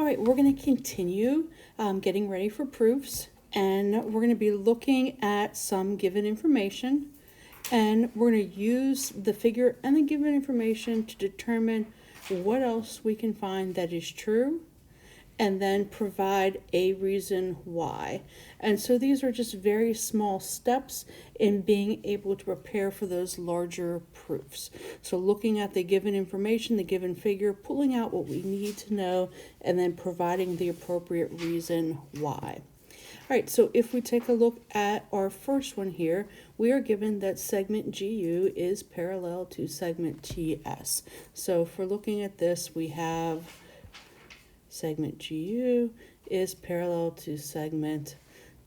right, we're going to continue getting ready for proofs, and we're going to be looking at some given information, and we're going to use the figure and the given information to determine what else we can find that is true, and then provide a reason why. And so these are just very small steps in being able to prepare for those larger proofs. So looking at the given information, the given figure, pulling out what we need to know, and then providing the appropriate reason why. All right, so if we take a look at our first one here, we are given that segment GU is parallel to segment TS. So if we're looking at this, we have segment GU is parallel to segment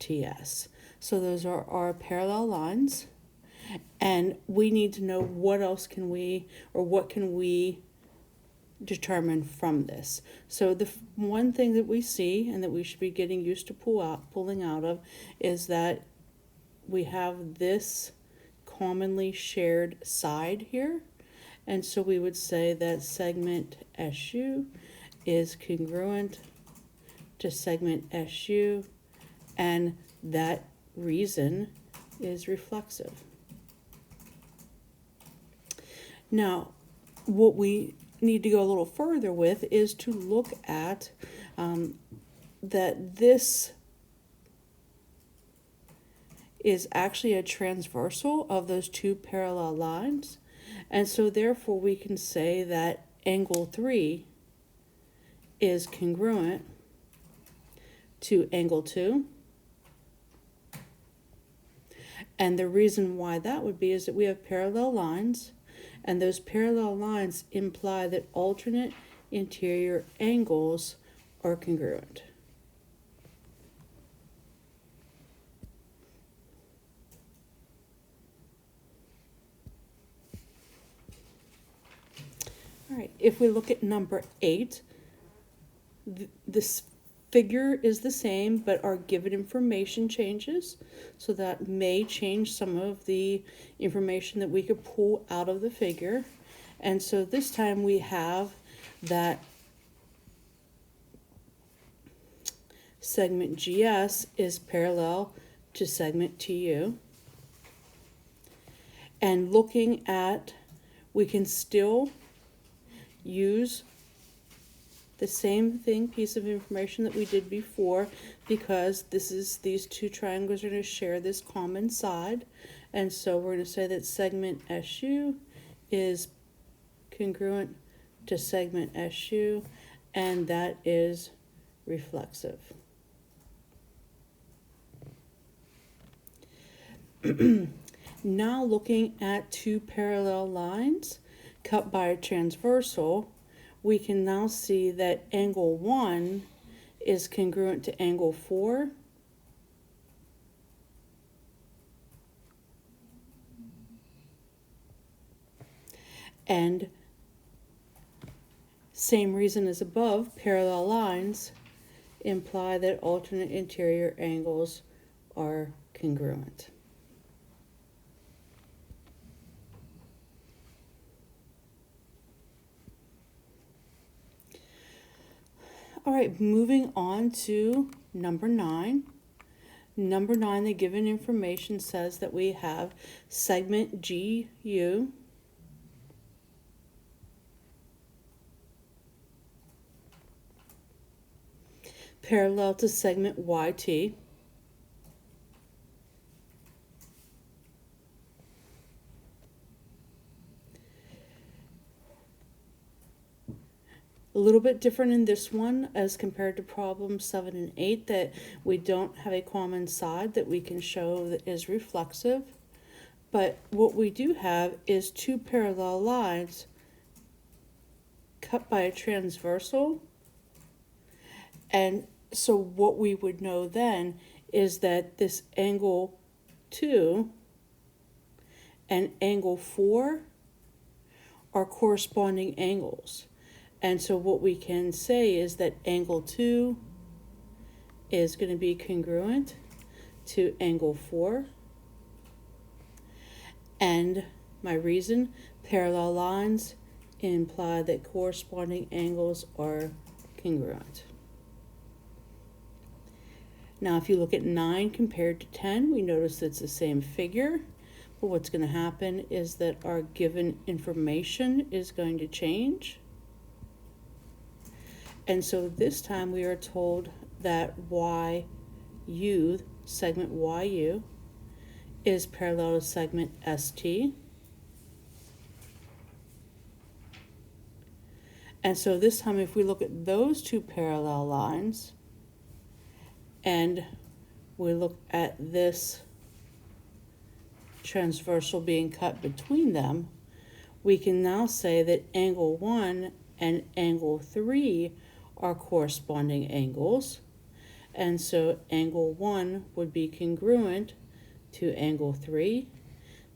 TS. So those are our parallel lines, and we need to know what else can we, or what can we determine from this. So the one thing that we see and that we should be getting used to pulling out of is that we have this commonly shared side here, and so we would say that segment SU is congruent to segment SU, and that reason is reflexive. Now, what we need to go a little further with is to look at that this is actually a transversal of those two parallel lines, and so therefore we can say that angle 3 is congruent to angle 2. And the reason why that would be is that we have parallel lines, and those parallel lines imply that alternate interior angles are congruent. All right, if we look at number 8, this figure is the same, but our given information changes. So that may change some of the information that we could pull out of the figure. And so this time we have that segment GS is parallel to segment TU. And looking at, we can still use the same piece of information that we did before, because these two triangles are going to share this common side, and so we're going to say that segment SU is congruent to segment SU, and that is reflexive. Now looking at two parallel lines cut by a transversal, we can now see that angle 1 is congruent to angle 4. And same reason as above, parallel lines imply that alternate interior angles are congruent. All right, moving on to number 9. Number 9, the given information says that we have segment GU parallel to segment YT. A little bit different in this one as compared to problems 7 and 8, that we don't have a common side that we can show that is reflexive. But what we do have is two parallel lines cut by a transversal. And so what we would know then is that this angle 2 and angle 4 are corresponding angles. And so what we can say is that angle 2 is going to be congruent to angle 4. And my reason, parallel lines imply that corresponding angles are congruent. Now, if you look at 9 compared to 10, we notice it's the same figure. But what's going to happen is that our given information is going to change. And so this time we are told that YU, segment YU, is parallel to segment ST. And so this time if we look at those two parallel lines, and we look at this transversal being cut between them, we can now say that angle 1 and angle 3 are corresponding angles. And so angle 1 would be congruent to angle 3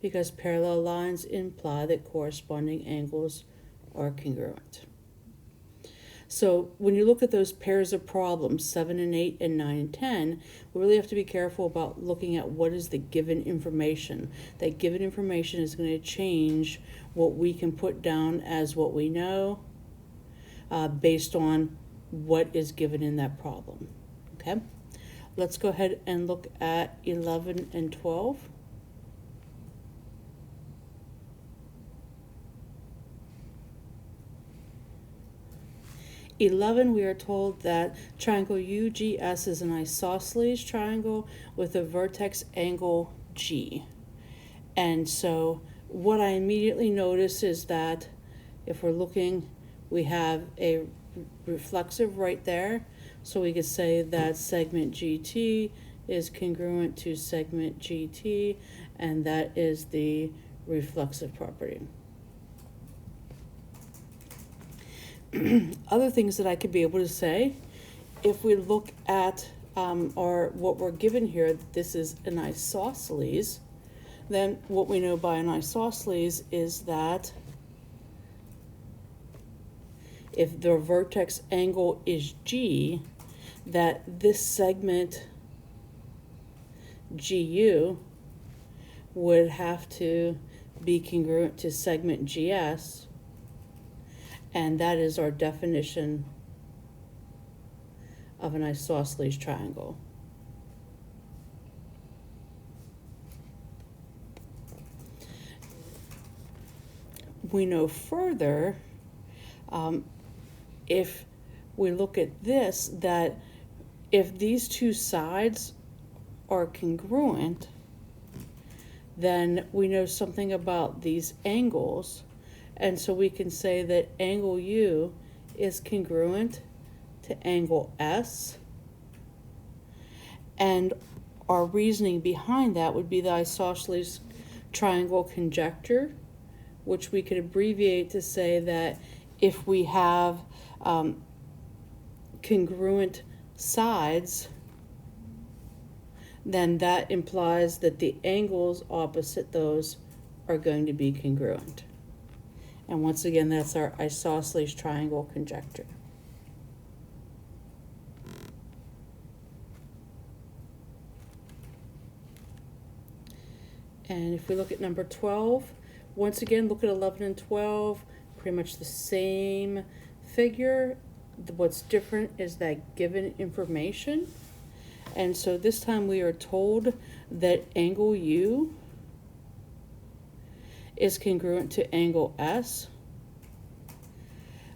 because parallel lines imply that corresponding angles are congruent. So when you look at those pairs of problems, 7 and 8 and 9 and 10, we really have to be careful about looking at what is the given information. That given information is going to change what we can put down as what we know based on what is given in that problem. Okay, let's go ahead and look at 11 and 12. 11, we are told that triangle UGS is an isosceles triangle with a vertex angle G. And so what I immediately notice is that if we're looking, we have a reflexive right there. So we could say that segment GT is congruent to segment GT, and that is the reflexive property. Other things that I could be able to say, if we look at what we're given here, that this is an isosceles, then what we know by an isosceles is that if the vertex angle is G, that this segment GU would have to be congruent to segment GS, and that is our definition of an isosceles triangle. We know further, if we look at this, that if these two sides are congruent, then we know something about these angles. And so we can say that angle U is congruent to angle S. And our reasoning behind that would be the isosceles triangle conjecture, which we could abbreviate to say that if we have congruent sides, then that implies that the angles opposite those are going to be congruent. And once again, that's our isosceles triangle conjecture. And if we look at number 12, once again, look at 11 and 12, pretty much the same figure. What's different is that given information. And so this time we are told that angle U is congruent to angle S.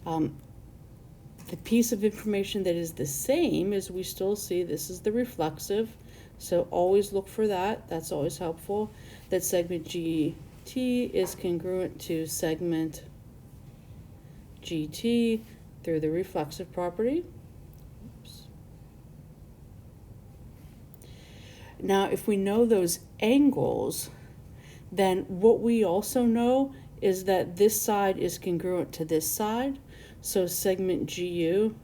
The piece of information that is the same is we still see this is the reflexive, so always look for that. That's always helpful. That segment GT is congruent to segment GT through the reflexive property. Oops. Now, if we know those angles, then what we also know is that this side is congruent to this side. So segment GU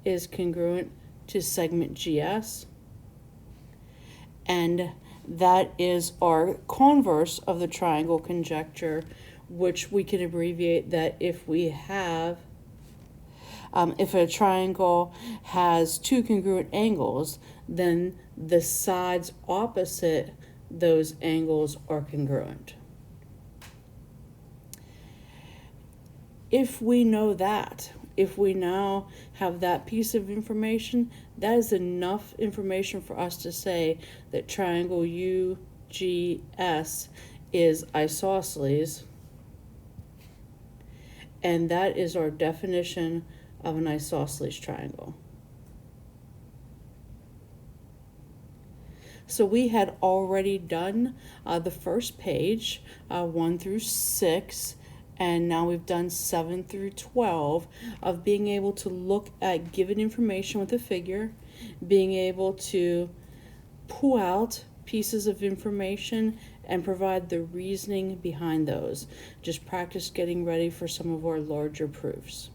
is congruent to segment GS. And that is our converse of the triangle conjecture, which we can abbreviate that if we have, if a triangle has two congruent angles, then the sides opposite those angles are congruent. If we know that, if we now have that piece of information, that is enough information for us to say that triangle UGS is isosceles, and that is our definition of an isosceles triangle. So we had already done the first page, 1 through 6, and now we've done 7 through 12 of being able to look at given information with a figure, being able to pull out pieces of information and provide the reasoning behind those. Just practice getting ready for some of our larger proofs.